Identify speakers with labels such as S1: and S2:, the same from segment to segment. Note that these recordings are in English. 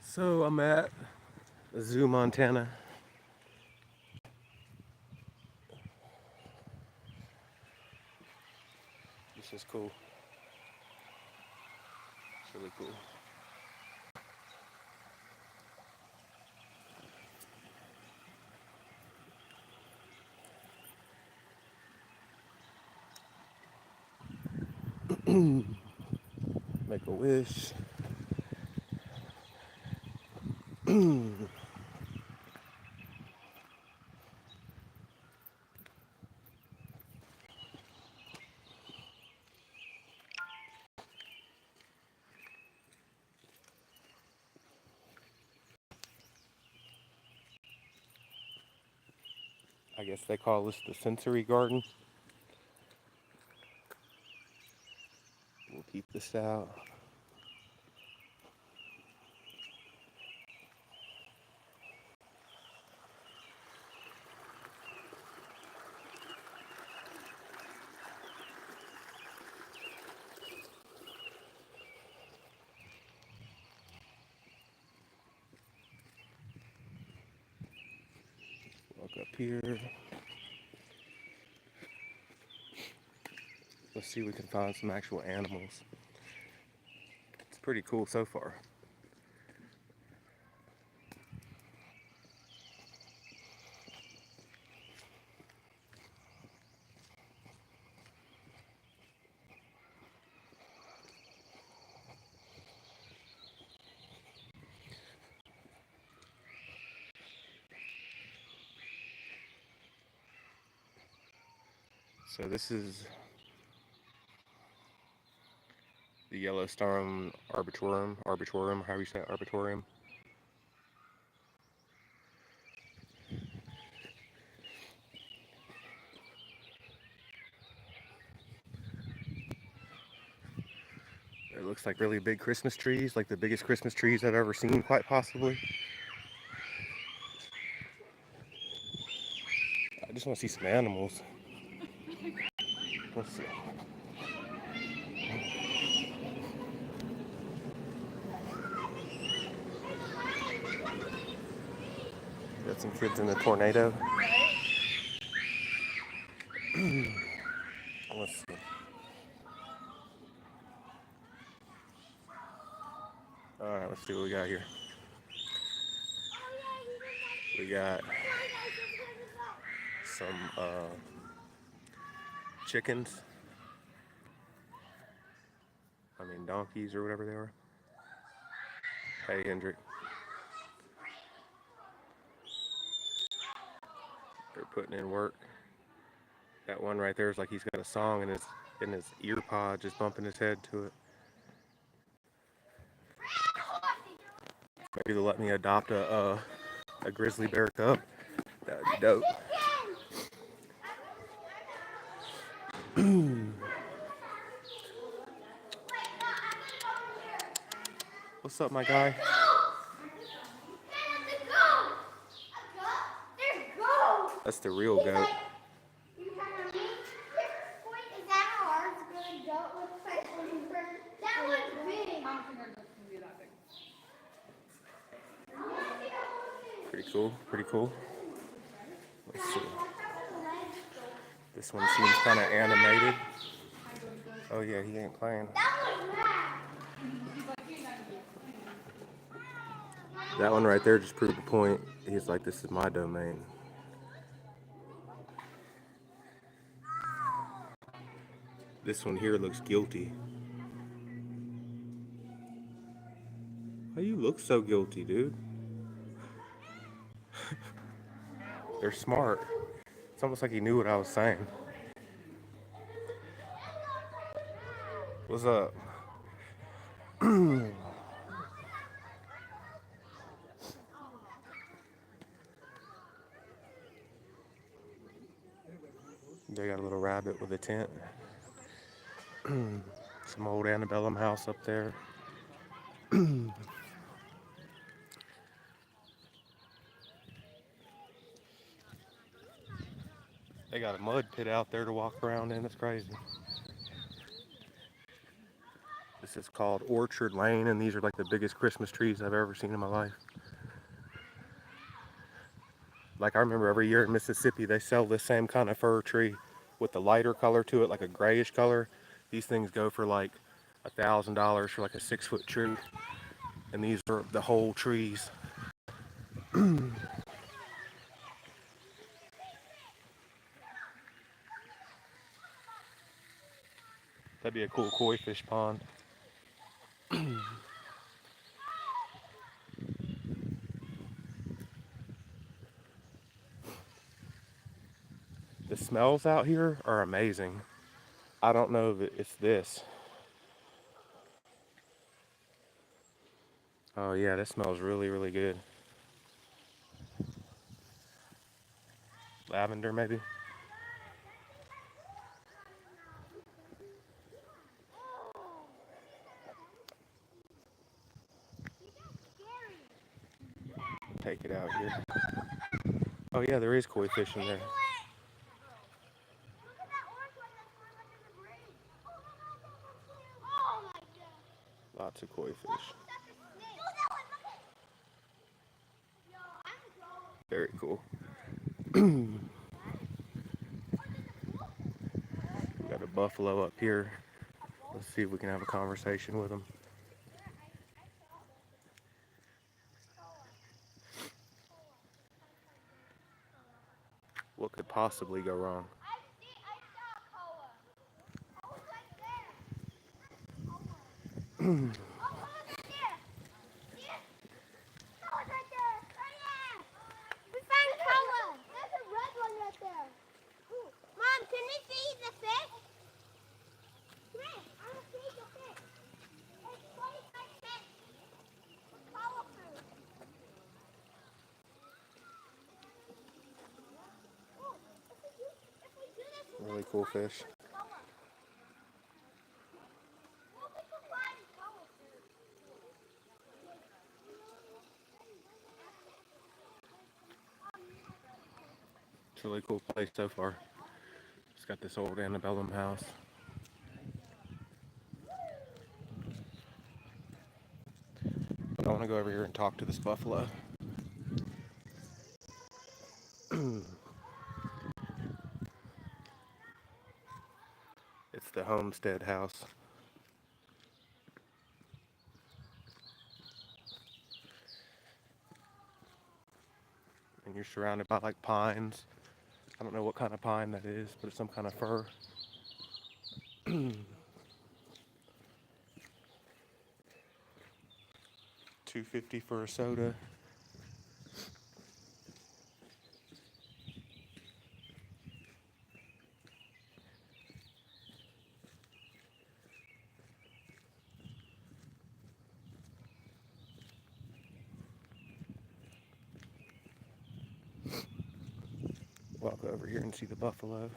S1: So I'm at Zoo, Montana. This is cool. It's really cool. Make a wish. I guess they call this the sensory garden. We'll keep this out. Walk up here. Let's see if we can find some actual animals. It's pretty cool so far. So this is the Yellowstone Arboretum, how you say it, Arboretum. It looks like really big Christmas trees, like the biggest Christmas trees I've ever seen, quite possibly. I just want to see some animals. Let's see. Got some kids in a tornado. Let's see. Alright, let's see what we got here. We got some chickens. I mean donkeys or whatever they are. Hey Hendrik. They're putting in work. That one right there is like he's got a song in his ear pod, just bumping his head to it. Maybe they'll let me adopt a grizzly bear cub. That'd be dope. What's up, my guy? That's the real goat. Pretty cool, pretty cool. Let's see. This one seems kind of animated. Oh yeah, he ain't playing. That one right there just proved the point. He's like, this is my domain. This one here looks guilty. Why you look so guilty, dude? They're smart. It's almost like he knew what I was saying. What's up? They got a little rabbit with a tent. Some old antebellum house up there. They got a mud pit out there to walk around in. It's crazy. This is called Orchard Lane, and these are like the biggest Christmas trees I've ever seen in my life. Like I remember every year in Mississippi, they sell this same kind of fir tree with the lighter color to it, like a grayish color. These things go for like $1,000 for like a 6-foot tree. And these are the whole trees. That'd be a cool koi fish pond. The smells out here are amazing. I don't know if it's this. Oh yeah, that smells really, really good. Lavender maybe? Take it out here. Oh yeah, there is koi fish in there. Lots of koi fish. Very cool. We got a buffalo up here. Let's see if we can have a conversation with him. What could possibly go wrong? Really cool fish. It's a really cool place so far. It's got this old antebellum house. But I want to go over here and talk to this buffalo. It's the homestead house. And you're surrounded by like pines. I don't know what kind of pine that is, but it's some kind of fir. $2.50 for a soda. Well, I'll go over here and see the buffalo.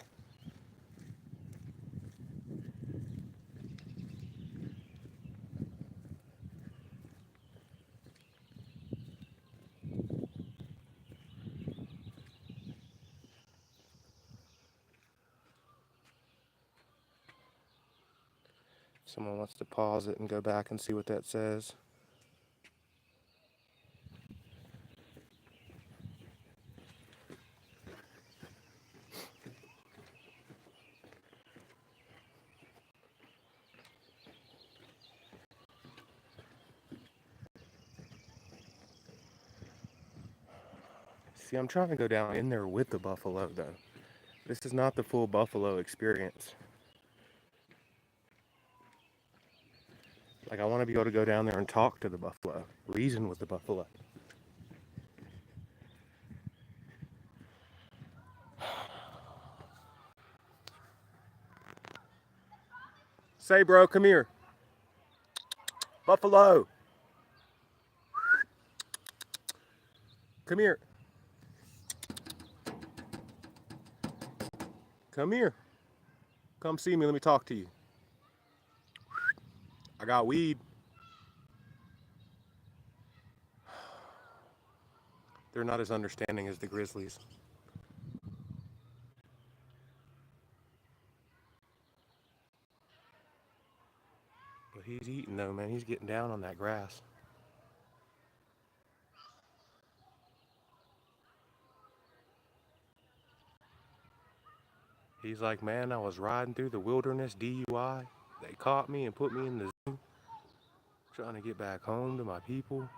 S1: Someone wants to pause it and go back and see what that says. See, I'm trying to go down in there with the buffalo, though. This is not the full buffalo experience. Like, I want to be able to go down there and talk to the buffalo, reason with the buffalo. Say, bro, come here. Buffalo. Come here. Come here. Come see me. Let me talk to you. I got weed. They're not as understanding as the grizzlies. But He's eating though, man. He's getting down on that grass. He's like, man, I was riding through the wilderness DUI. They caught me and put me in the zoo, trying to get back home to my people.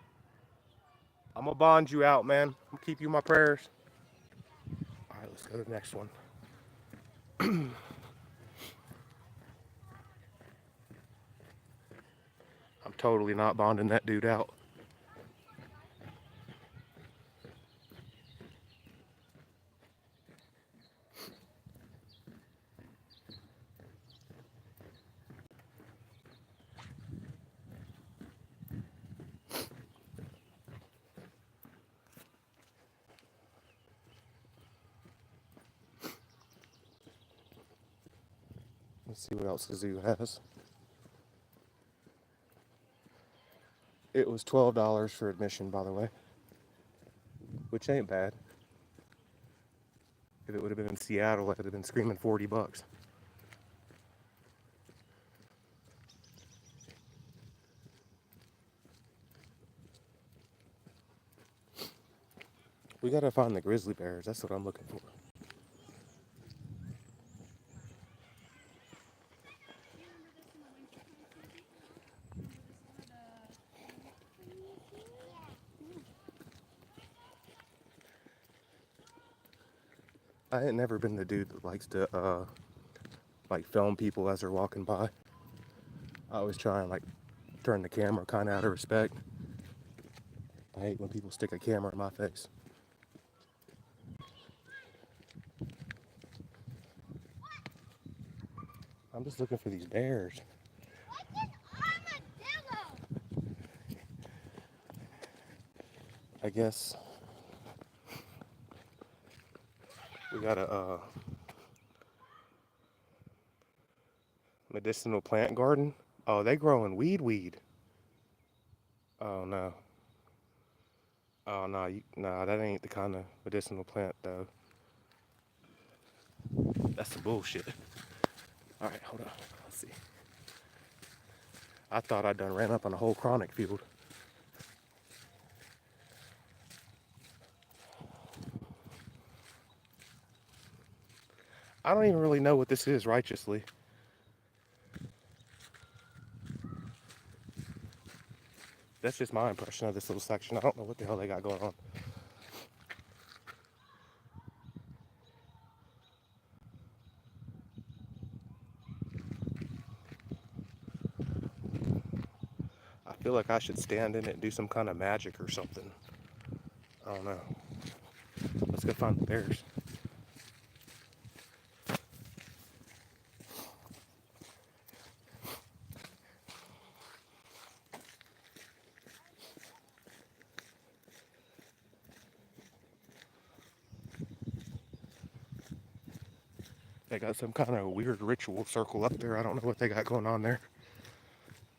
S1: I'm gonna bond you out, man. I'm gonna keep you in my prayers. All right, let's go to the next one. I'm totally not bonding that dude out. Let's see what else the zoo has. It was $12 for admission, by the way, which ain't bad. If it would have been in Seattle, I could have been screaming 40 bucks. We gotta find the grizzly bears. That's what I'm looking for. I ain't never been the dude that likes to like film people as they're walking by. I always try and like turn the camera kind of out of respect. I hate when people stick a camera in my face. I'm just looking for these bears. I guess we got a medicinal plant garden. Oh, they growing weed. Oh no. Oh no, nah, that ain't the kind of medicinal plant though. That's some bullshit. All right, hold on. Let's see. I thought I done ran up on a whole chronic field. I don't even really know what this is righteously. That's just my impression of this little section. I don't know what the hell they got going on. I feel like I should stand in it and do some kind of magic or something. I don't know. Let's go find the bears. They got some kind of weird ritual circle up there. I don't know what they got going on there.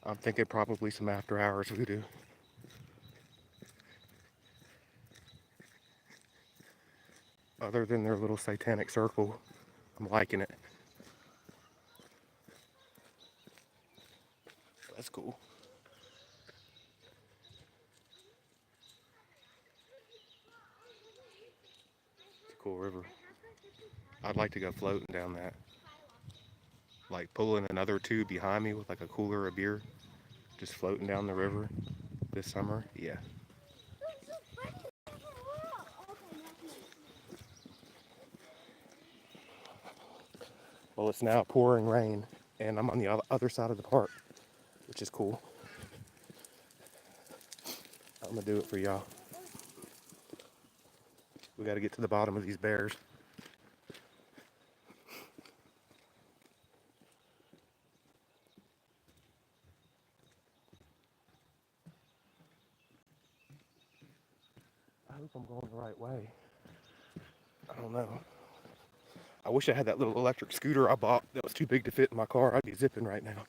S1: I'm thinking probably some after hours voodoo. Other than their little satanic circle, I'm liking it. That's cool. It's a cool river. I'd like to go floating down that. Like pulling another tube behind me with like a cooler of beer. Just floating down the river this summer. Yeah. Well, it's now pouring rain, and I'm on the other side of the park, which is cool. I'm gonna do it for y'all. We gotta get to the bottom of these bears. I hope I'm going the right way. I don't know. I wish I had that little electric scooter I bought that was too big to fit in my car. I'd be zipping right now.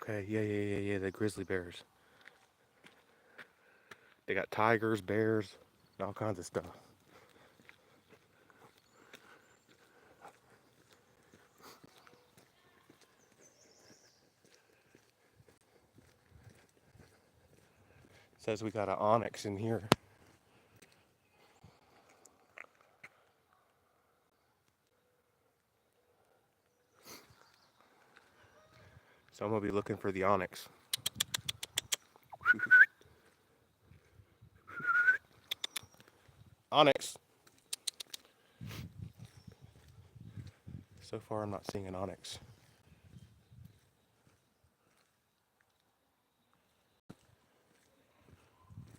S1: Okay, yeah, the grizzly bears. They got tigers, bears, and all kinds of stuff. Says we got an onyx in here. So I'm gonna be looking for the onyx. Onyx! So far I'm not seeing an onyx.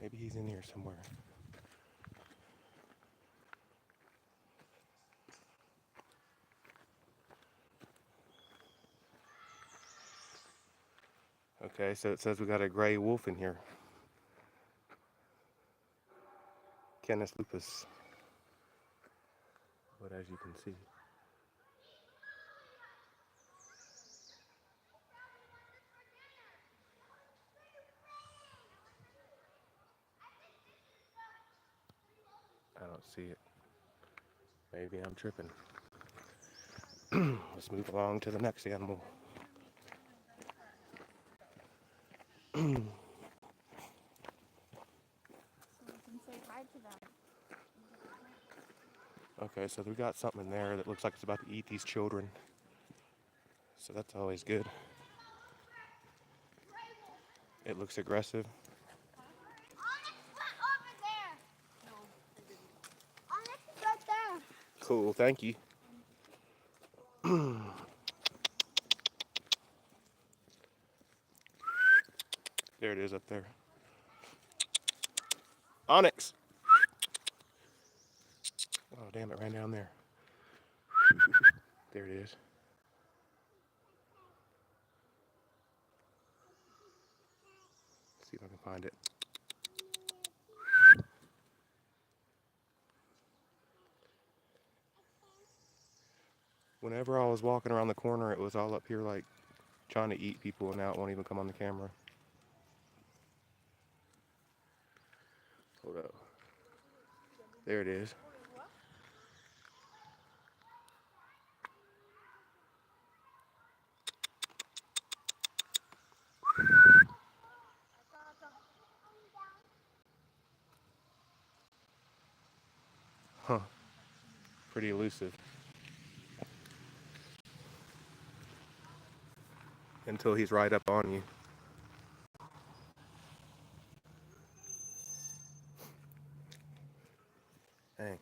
S1: Maybe he's in here somewhere. Okay, so it says we got a gray wolf in here. Canis lupus. But as you can see, I don't see it. Maybe I'm tripping. Let's move along to the next animal.
S2: So we can say hi to them.
S1: Okay, so we got something in there that looks like it's about to eat these children. So that's always good. It looks aggressive.
S2: Onyx went over there. No, I didn't. Onyx is right there.
S1: Cool, thank you. There it is up there. Onyx! Oh, damn, it ran down there. There it is. See if I can find it. Whenever I was walking around the corner, it was all up here like trying to eat people, and now it won't even come on the camera. Hold up. There it is. Huh. Pretty elusive. Until he's right up on you. Dang.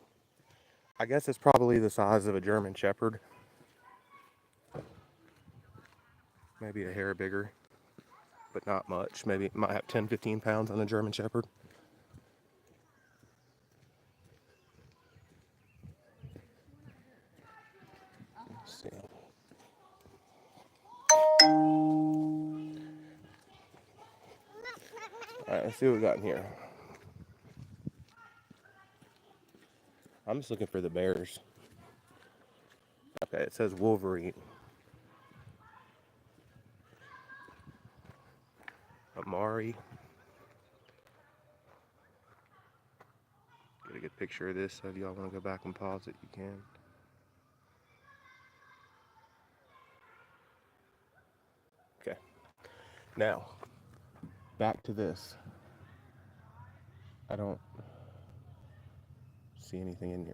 S1: I guess it's probably the size of a German Shepherd. Maybe a hair bigger, but not much. Maybe it might have 10, 15 pounds on a German Shepherd. Let's see. Alright, let's see what we got in here. I'm just looking for the bears. Okay, it says Wolverine. Amari. Get a good picture of this, so if y'all want to go back and pause it, you can. Okay. Now, back to this. I don't see anything in here.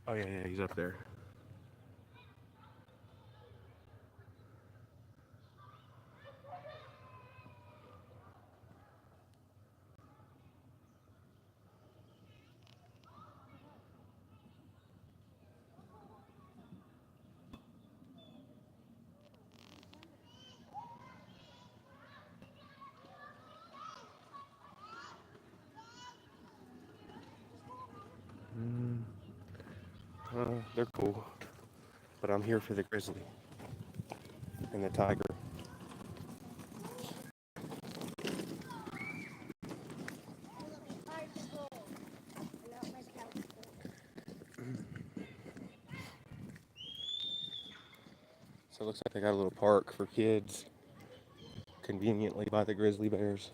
S1: Oh yeah, he's up there. They're cool, but I'm here for the grizzly and the tiger. So it looks like they got a little park for kids, conveniently by the grizzly bears.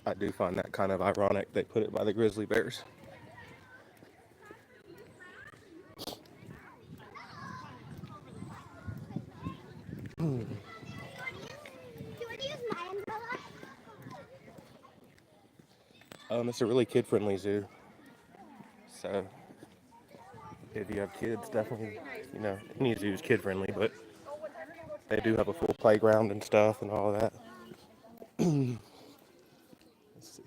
S1: I do find that kind of ironic they put it by the grizzly bears.
S2: Do you want to use my umbrella?
S1: It's a really kid-friendly zoo. So if you have kids, definitely, any zoo is kid-friendly, but they do have a full playground and stuff and all that. Let's see.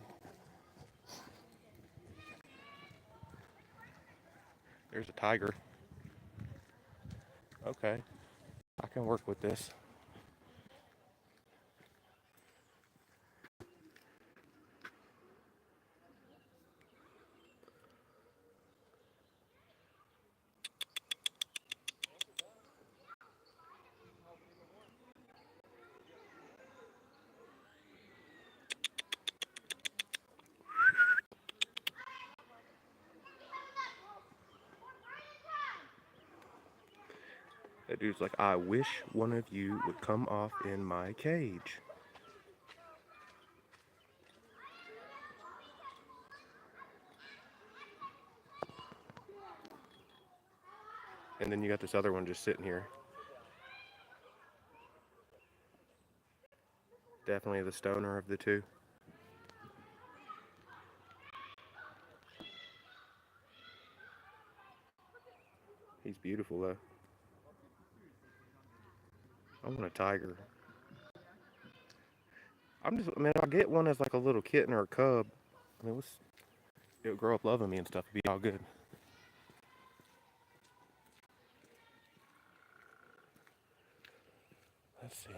S1: There's a tiger. Okay, I can work with this. That dude's like, I wish one of you would come off in my cage. And then you got this other one just sitting here. Definitely the stoner of the two. He's beautiful though. I want a tiger. I'll get one as like a little kitten or a cub. It'll grow up loving me and stuff. It'll be all good. Let's see.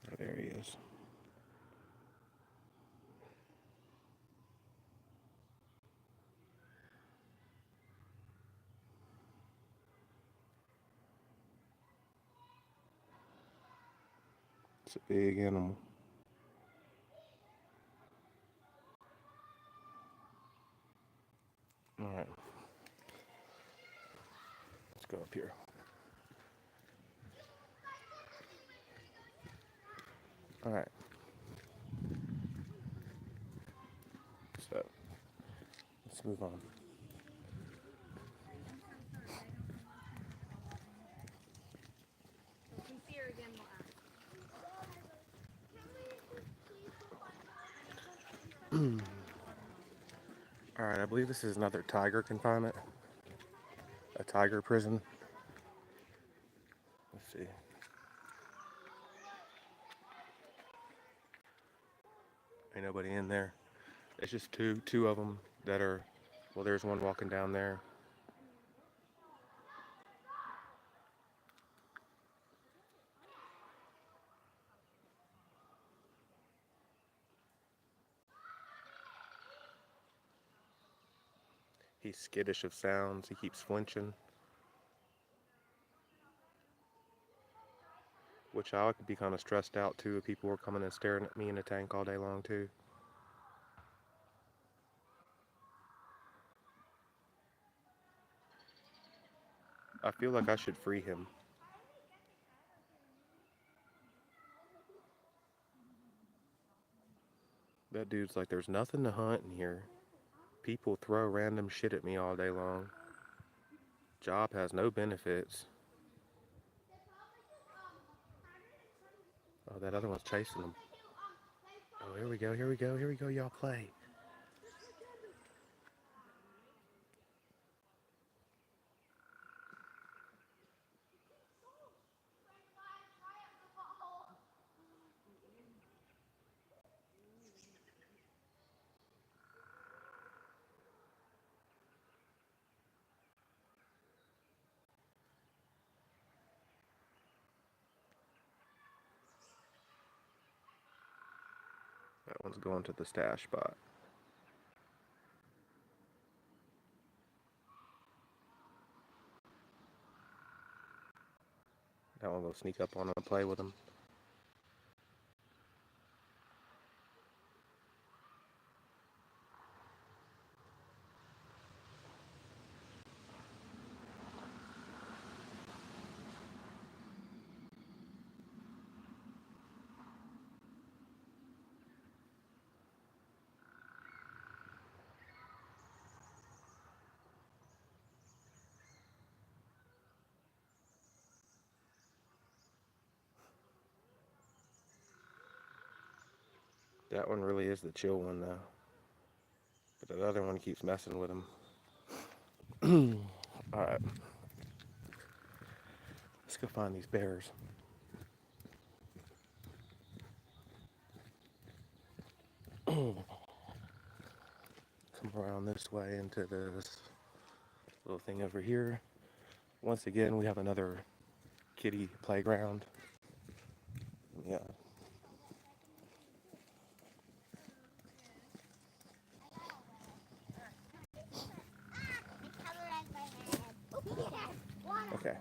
S1: Oh, there he is. It's a big animal. All right. Let's go up here. All right. So let's move on. All right. I believe this is another tiger confinement. A tiger prison. Let's see. Ain't nobody in there. It's just two of them that are. Well, there's one walking down there. He's skittish of sounds. He keeps flinching. Which I could be kind of stressed out too if people were coming and staring at me in a tank all day long too. I feel like I should free him. That dude's like, there's nothing to hunt in here. People throw random shit at me all day long. Job has no benefits. Oh, that other one's chasing him. Oh, here we go, here we go, here we go, y'all play. That one's going to the stash spot. go sneak up on them and play with them. That one really is the chill one though. But the other one keeps messing with him. Alright. Let's go find these bears. Come around this way into this little thing over here. Once again, we have another kiddie playground. Yeah. Okay.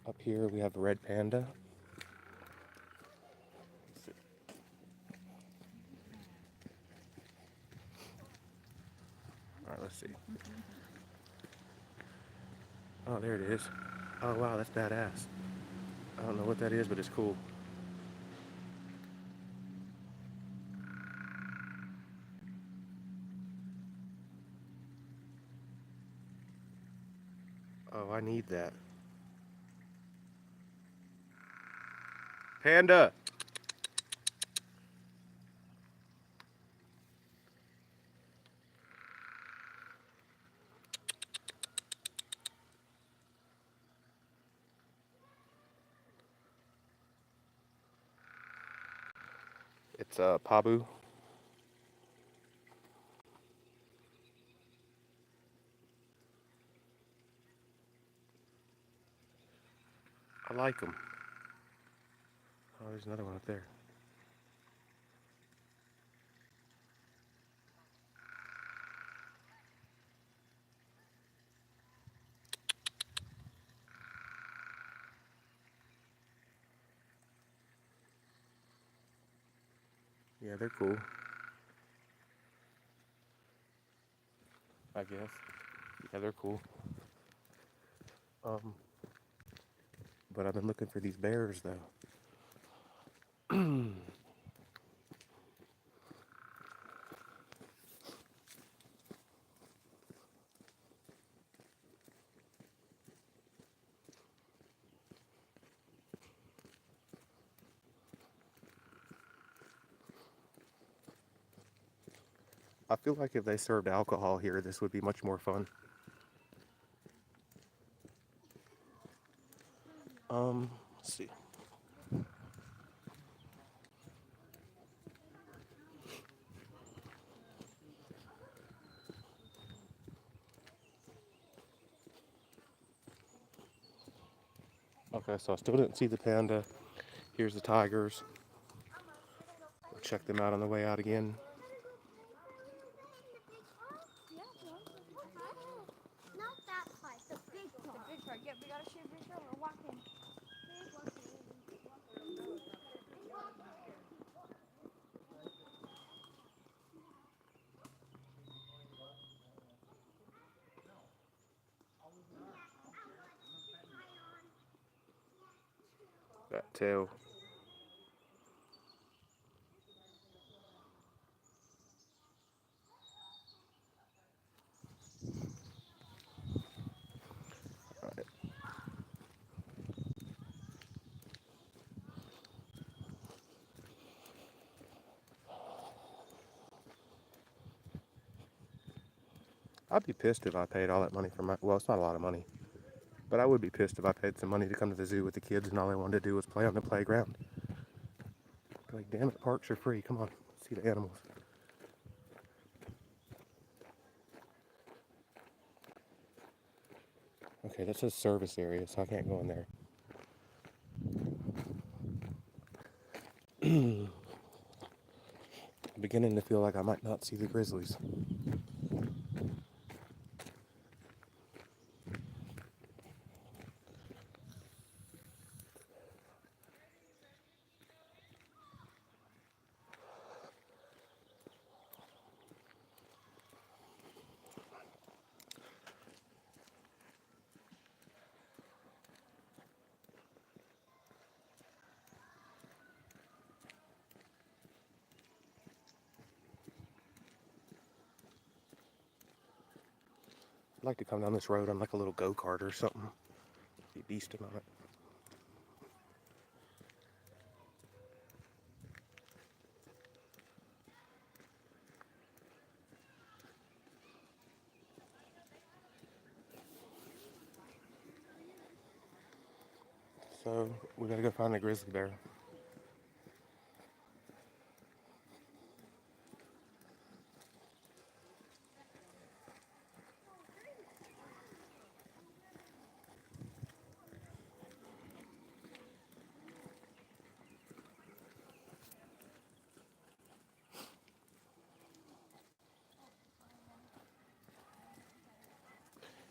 S1: Up here we have a red panda. Alright, let's see. Oh, there it is. Oh, wow, that's badass. I don't know what that is, but it's cool. Oh, I need that. Panda! It's Pabu. I like them. Oh, there's another one up there. Yeah, they're cool. I guess. Yeah, they're cool. But I've been looking for these bears though. I feel like if they served alcohol here, this would be much more fun. Let's see. Okay, so I still didn't see the panda. Here's the tigers. We'll check them out on the way out again.
S2: Not that part, the big part.
S3: The big part. Yeah, we gotta shoot a picture. We're walking.
S1: That tail. Alright. I'd be pissed if I paid all that money for my, well, it's not a lot of money, but I would be pissed if I paid some money to come to the zoo with the kids and all they wanted to do was play on the playground. Be like, damn it, parks are free. Come on, see the animals. Okay, that says service area, so I can't go in there. I'm beginning to feel like I might not see the grizzlies. like to come down this road on like a little go-kart or something. Be beasting on it. So we gotta go find a grizzly bear.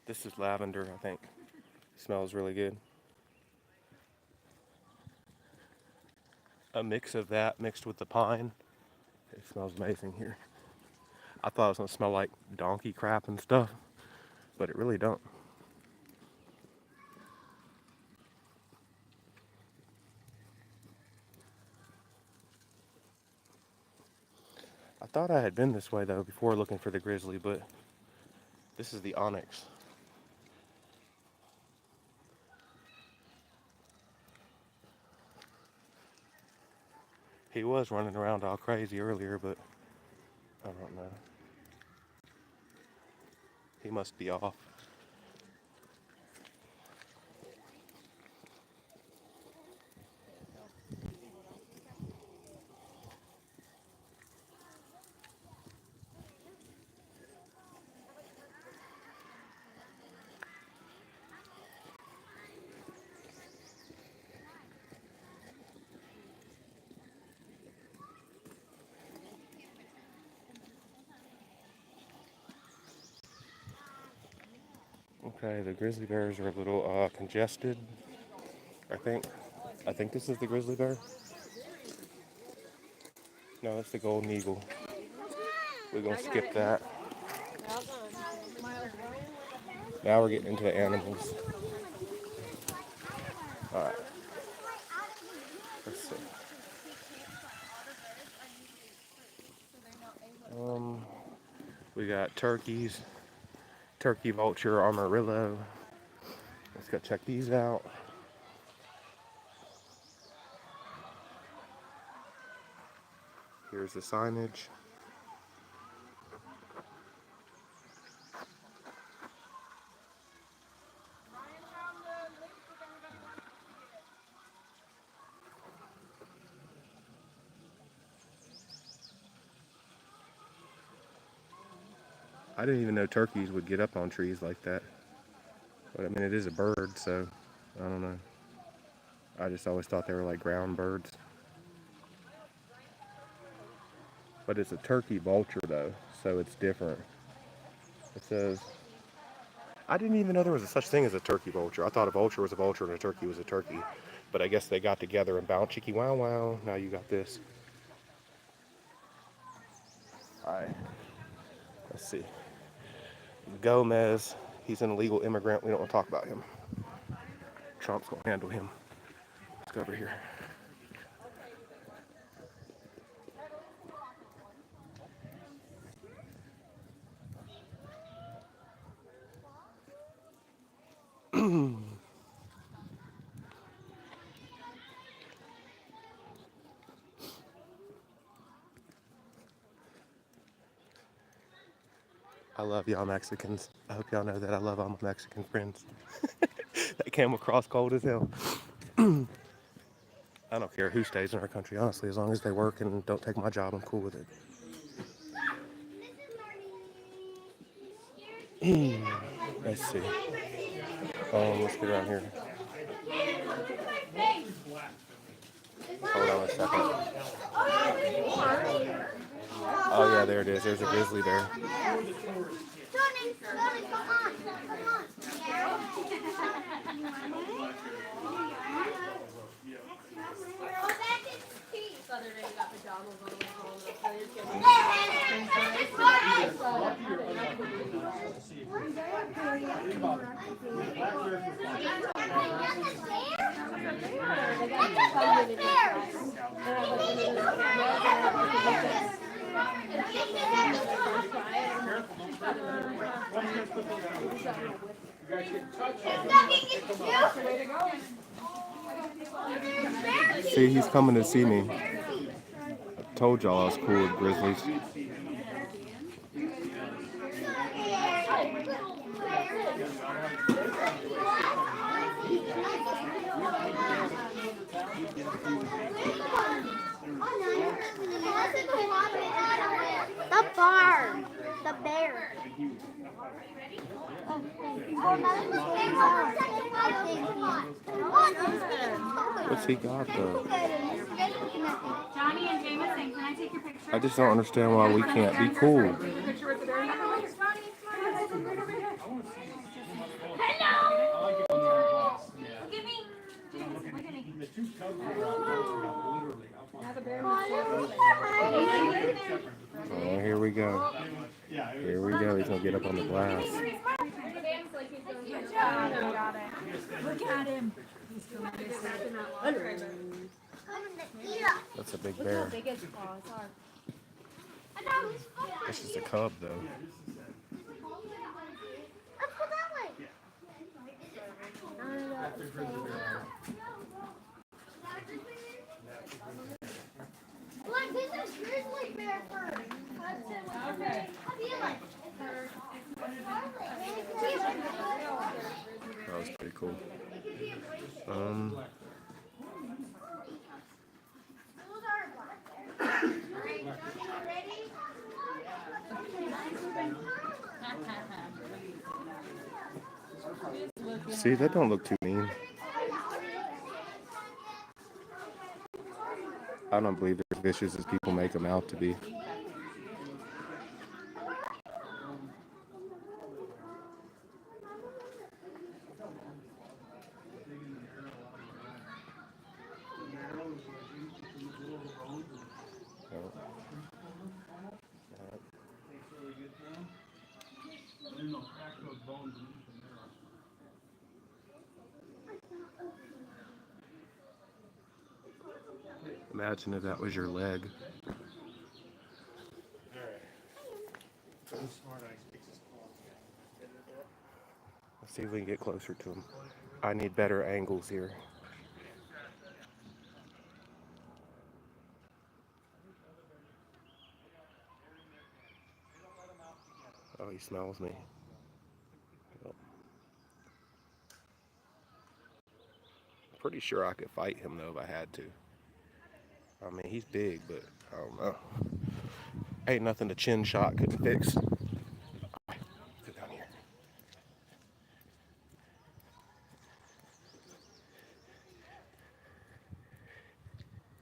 S1: This is lavender, I think. Smells really good. A mix of that mixed with the pine. It smells amazing here. I thought it was gonna smell like donkey crap and stuff, but it really don't. I thought I had been this way though before looking for the grizzly, but this is the onyx. He was running around all crazy earlier, but I don't know. He must be off. Okay, the grizzly bears are a little congested. I think. I think this is the grizzly bear. No, it's the golden eagle. We're gonna skip that. Now we're getting into the animals. All right. Let's see. We got turkeys, turkey vulture, armadillo. Let's go check these out. Here's the signage. I didn't even know turkeys would get up on trees like that. But I mean, it is a bird, so I don't know. I just always thought they were like ground birds. But it's a turkey vulture though, so it's different. It says, I didn't even know there was a such thing as a turkey vulture. I thought a vulture was a vulture and a turkey was a turkey. But I guess they got together and bound cheeky wow wow. Now you got this. Alright, let's see. Gomez, he's an illegal immigrant. We don't want to talk about him. Trump's gonna handle him. Let's go over here. I love y'all Mexicans. I hope y'all know that I love all my Mexican friends. That came across cold as hell. I don't care who stays in our country, honestly, as long as they work and don't take my job, I'm cool with it. Let's see. Let's get around here. Hold on a second. Oh yeah, there it is. There's a grizzly bear. See, he's coming to see me. I told y'all I was cool with grizzlies.
S2: The barn. The bear.
S1: What's he got though?
S3: Johnny and Jameson, can I take your picture?
S1: I just don't understand why we can't be cool.
S3: Picture with the bear. Look at me. Look at me.
S1: Oh, here we go. Here we go. He's gonna get up on the glass.
S3: Good job. Look at him.
S1: That's a big bear.
S3: Biggest paws are.
S1: This is a cub though.
S2: Let's go that way. Look, this is grizzly bear first. Okay. I feel like.
S1: That was pretty cool. See, that don't look too mean. I don't believe they're as vicious as people make them out to be. Imagine if that was your leg. Let's see if we can get closer to him. I need better angles here. Oh, he smells me. Yep. I'm pretty sure I could fight him though if I had to. I mean, he's big, but I don't know. Ain't nothing a chin shot couldn't fix. Get down here.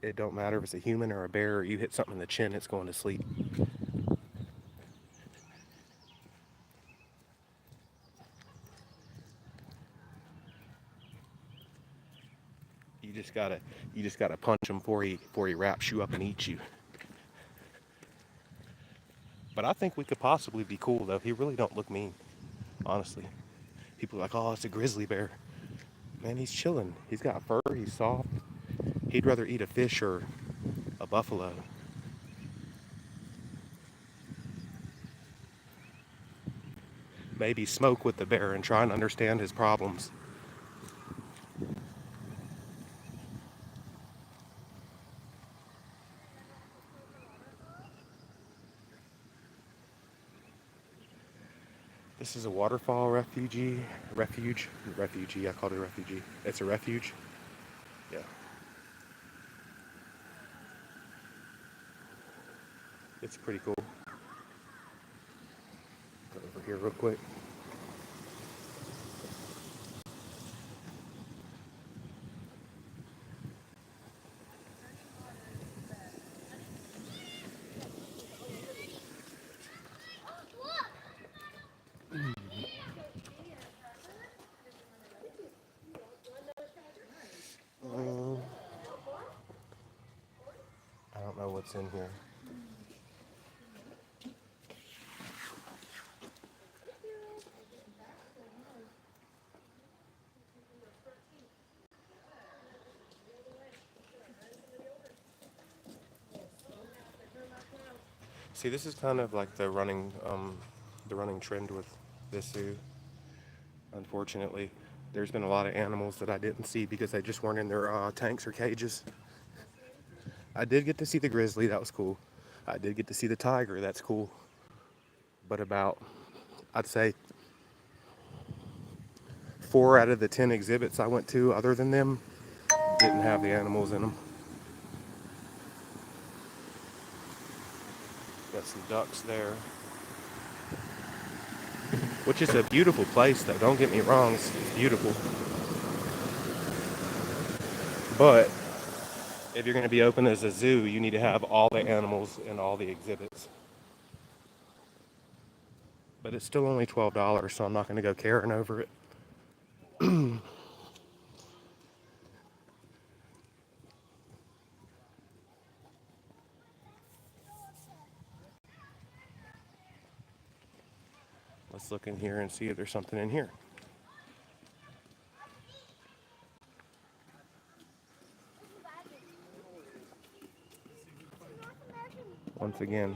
S1: It don't matter if it's a human or a bear, or you hit something in the chin, it's going to sleep. You just gotta punch him before he wraps you up and eats you. But I think we could possibly be cool though. He really don't look mean, honestly. People are like, oh, it's a grizzly bear. Man, he's chilling. He's got fur. He's soft. He'd rather eat a fish or a buffalo. Maybe smoke with the bear and try and understand his problems. This is a waterfall refugee. Refugee, I called it a refugee. It's a refuge. Yeah. It's pretty cool. Go over here real quick. I don't know what's in here. See, this is kind of like the running trend with this zoo. Unfortunately, there's been a lot of animals that I didn't see because they just weren't in their tanks or cages. I did get to see the grizzly, that was cool. I did get to see the tiger, that's cool. But about, I'd say, 4 out of the 10 exhibits I went to, other than them, didn't have the animals in them. Got some ducks there, which is a beautiful place, though. Don't get me wrong, it's beautiful. But if you're going to be open as a zoo, you need to have all the animals in all the exhibits. But it's still only $12, so I'm not going to go caring over it. Let's look in here and see if there's something in here. Once again,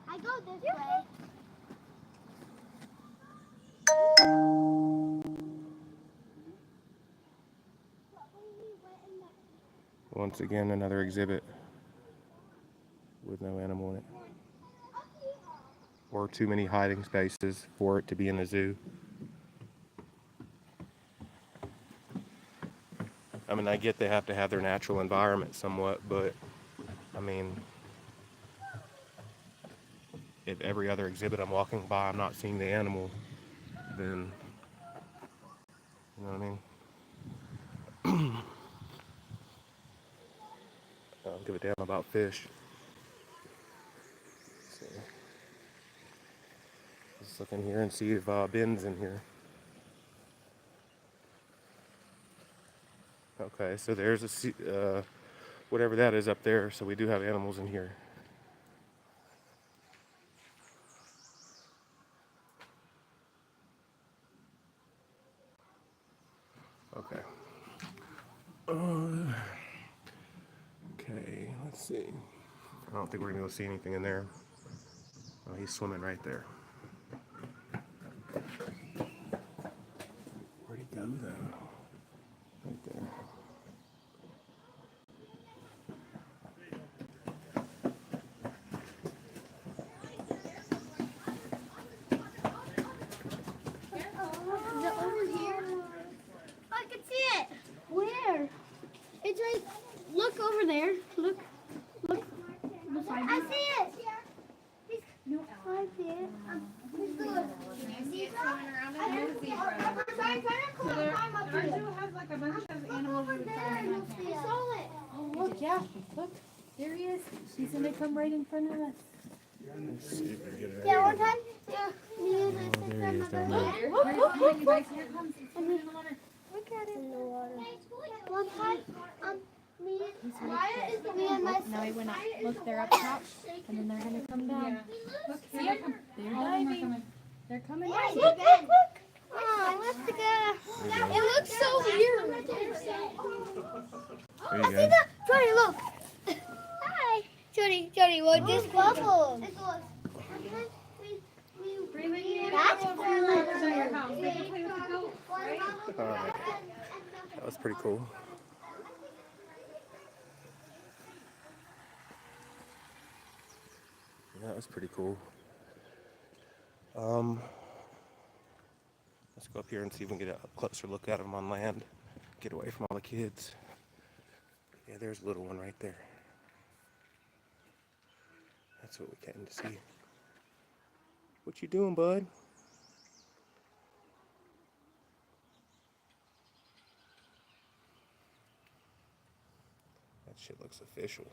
S2: I go this way.
S1: another exhibit with no animal in it. Or too many hiding spaces for it to be in a zoo. I mean, I get they have to have their natural environment somewhat, but I mean, if every other exhibit I'm walking by I'm not seeing the animal, then, you know what I mean? I don't give a damn about fish. So, let's look in here and see if Ben's in here. Okay, so there's whatever that is up there, so we do have animals in here. Okay. Okay, let's see. I don't think we're gonna be able to see anything in there. Oh, he's swimming right there. Where'd he go though? Right there.
S2: Is it over here? I can see it. Where? It's right. Look over there. Look. Look. Beside I see it. I see it. He's good.
S3: You see it swimming around in there? Our zoo has like a bunch of animals
S2: Over there. I saw it.
S4: Oh, look, yeah, look, there he is. He's gonna come right in front of us.
S1: Let's see if we get it
S2: Yeah,
S1: out
S2: one
S1: here.
S2: time. Yeah. Me and my
S1: Oh, there he is down there.
S3: Here,
S4: Look, look, look,
S3: you
S4: look.
S3: guys, here it comes. It's swimming in the water.
S2: Look at it in the water. One time, me and my
S4: Now he went up. Look, they're up top, and then they're gonna come down.
S3: Look,
S4: See
S3: here they
S4: them?
S3: come.
S4: They're
S3: All of them are
S4: diving.
S3: coming.
S4: They're coming
S2: Look,
S4: down.
S2: look, look, look. Oh, let's go. It looks so weird.
S1: There
S2: I
S1: you
S2: see
S1: go.
S2: that. Jody, look. Hi. Jody, what just bubbled?
S3: Bring it here.
S2: That's
S3: Go over your neighbors at your house. They can play with the goats, right?
S1: Alright. That was pretty cool. Yeah, that was pretty cool. Let's go up here and see if we can get a closer look at them on land. Get away from all the kids. Yeah, there's a little one right there. That's what we came to see. What you doing, bud? That shit looks official.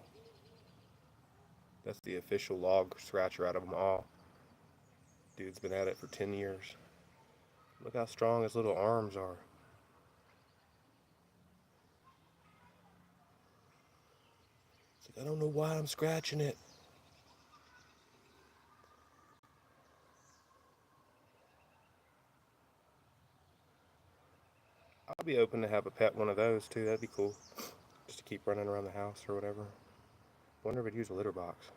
S1: That's the official log scratcher out of them all. Dude's been at it for 10 years. Look how strong his little arms are. It's like, I don't know why I'm scratching it. I'll be open to have a pet one of those too. That'd be cool. Just to keep running around the house or whatever. Wonder if he'd use a litter box.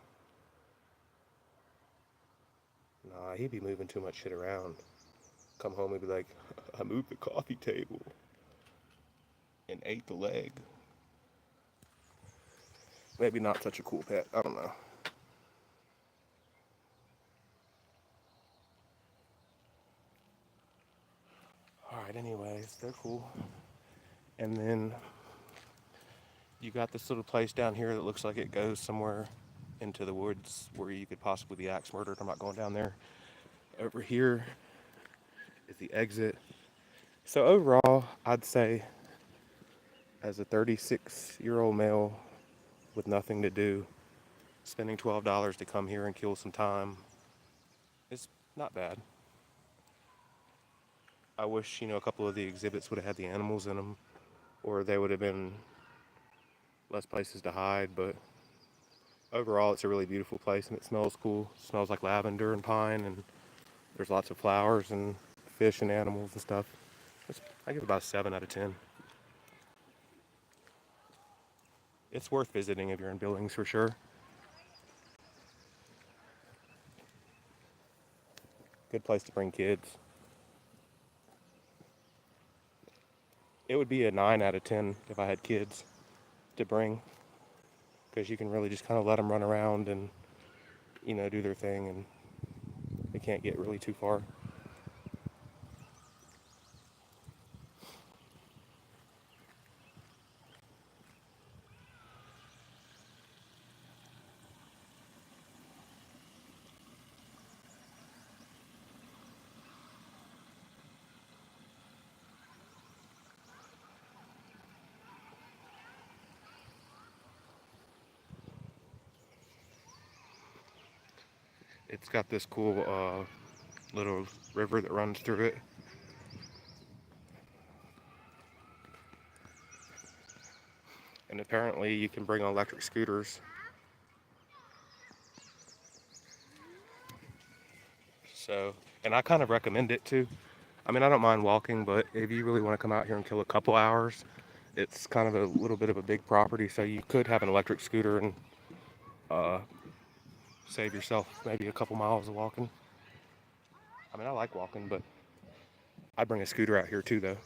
S1: Nah, he'd be moving too much shit around. Come home and be like, I moved the coffee table and ate the leg. Maybe not such a cool pet. I don't know. Alright, anyways, they're cool. And then you got this little place down here that looks like it goes somewhere into the woods where you could possibly be axe murdered. I'm not going down there. Over here is the exit. So overall, I'd say as a 36-year-old male with nothing to do, spending $12 to come here and kill some time is not bad. I wish, a couple of the exhibits would have had the animals in them, or they would have been less places to hide, but overall it's a really beautiful place and it smells cool. It smells like lavender and pine, and there's lots of flowers and fish and animals and stuff. I give it about a 7 out of 10. It's worth visiting if you're in Billings for sure. Good place to bring kids. It would be a 9 out of 10 if I had kids to bring, because you can really just kind of let them run around and, do their thing, and they can't get really too far. It's got this cool little river that runs through it. And apparently you can bring electric scooters. So, and I kind of recommend it too. I mean, I don't mind walking, but if you really want to come out here and kill a couple hours, it's kind of a little bit of a big property, so you could have an electric scooter and save yourself maybe a couple miles of walking. I mean, I like walking, but I'd bring a scooter out here too, though,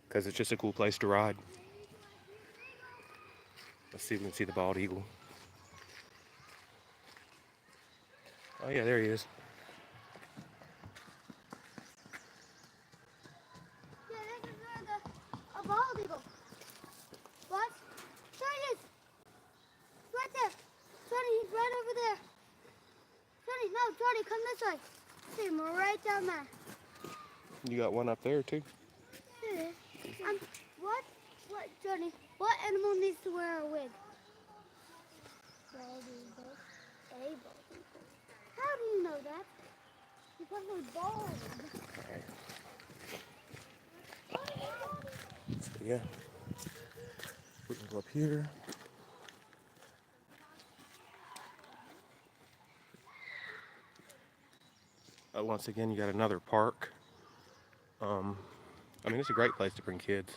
S1: because it's just a cool place to ride. Let's see if we can see the bald eagle. Oh yeah, there he is.
S2: Yeah, this is where a bald eagle. What? There he is. Right there. Johnny, he's right over there. Johnny, no, Johnny, come this way. See him right down there.
S1: You got one up there too?
S2: Yeah. What? What, Johnny? What animal needs to wear a wig? Bald eagle. A bald eagle. How do you know that? Because we're bald.
S1: So yeah, we can go up here. Once again, you got another park. I mean, it's a great place to bring kids.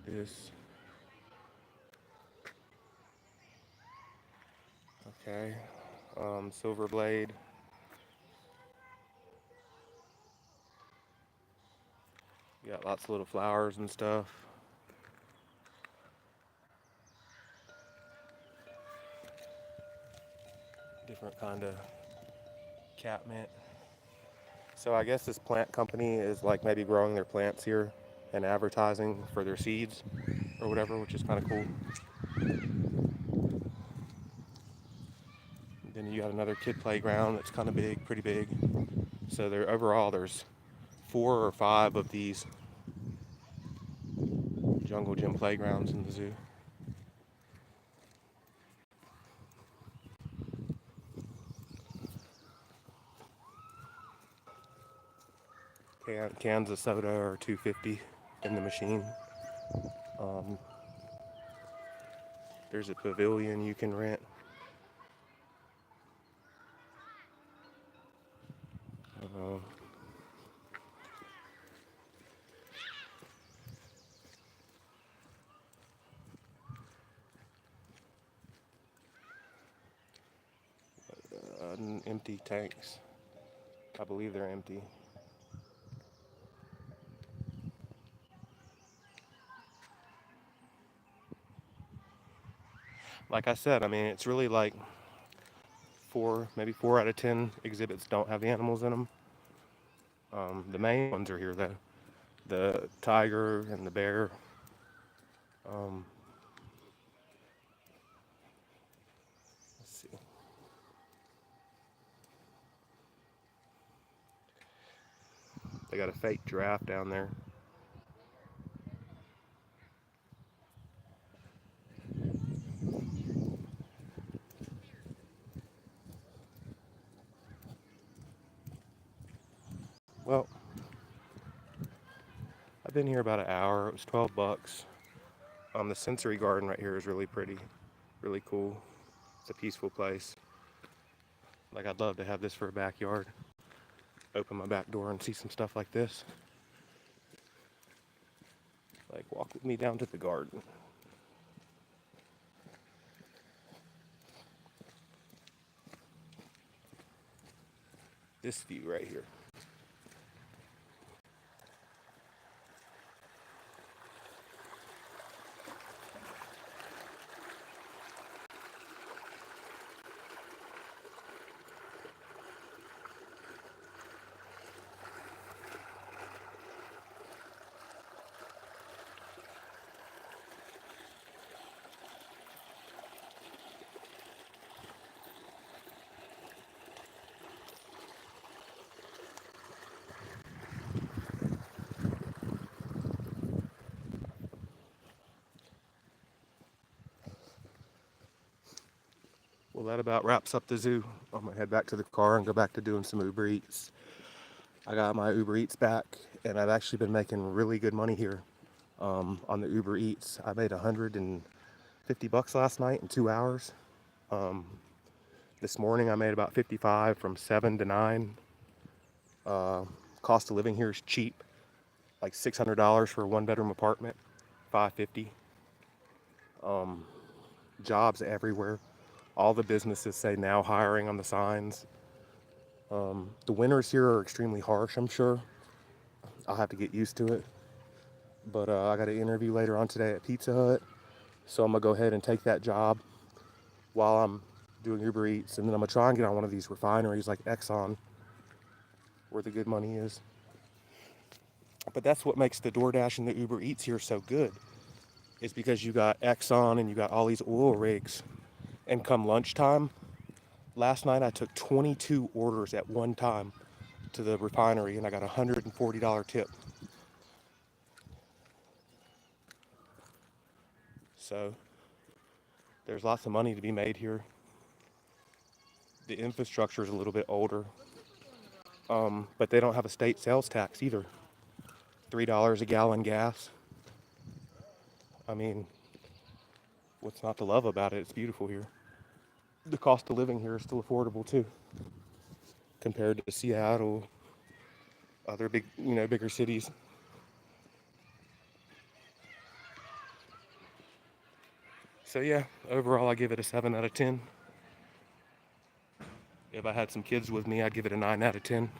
S1: It is. Okay. Silver Blade. You got lots of little flowers and stuff. Different kind of catmint. So I guess this plant company is like maybe growing their plants here and advertising for their seeds or whatever, which is kind of cool. Then you got another kid playground that's kind of big, pretty big. So there's 4 or 5 of these jungle gym playgrounds in the zoo. Cans of soda are $2.50 in the machine. There's a pavilion you can rent. empty tanks. I believe they're empty. Like I said, I mean, it's really like maybe 4 out of 10 exhibits don't have the animals in them. The main ones are here though. The tiger and the bear. Um, let's see. They got a fake giraffe down there. Well, I've been here about an hour. It was $12. The sensory garden right here is really pretty, really cool. It's a peaceful place. Like I'd love to have this for a backyard. Open my back door and see some stuff like this. Like walk with me down to the garden. This view right here. Well, that about wraps up the zoo. I'm gonna head back to the car and go back to doing some Uber Eats. I got my Uber Eats back, and I've actually been making really good money here on the Uber Eats. I made $150 last night in 2 hours. This morning I made about 55 from 7 to 9. Cost of living here is cheap, like $600 for a one-bedroom apartment, $550. Jobs everywhere. All the businesses say now hiring on the signs. The winters here are extremely harsh, I'm sure. I'll have to get used to it. But I got an interview later on today at Pizza Hut. So I'm going to go ahead and take that job while I'm doing Uber Eats. And then I'm going to try and get on one of these refineries like Exxon, where the good money is. But that's what makes the DoorDash and the Uber Eats here so good. Is because you got Exxon and you got all these oil rigs. And come lunchtime, last night I took 22 orders at one time to the refinery and I got a $140 tip. So there's lots of money to be made here. The infrastructure is a little bit older, but they don't have a state sales tax either. $3 a gallon gas. I mean, what's not to love about it? It's beautiful here. The cost of living here is still affordable too, compared to Seattle, other bigger cities. So yeah, overall I give it a 7 out of 10. If I had some kids with me, I'd give it a 9 out of 10.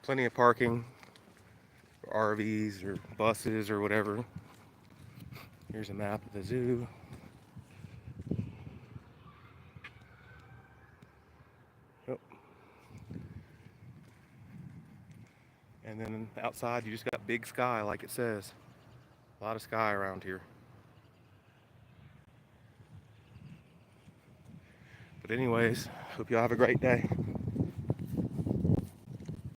S1: Plenty of parking for RVs or buses or whatever. Here's a map of the zoo. Yep. And then outside you just got big sky like it says. A lot of sky around here. But anyways, hope y'all have a great day.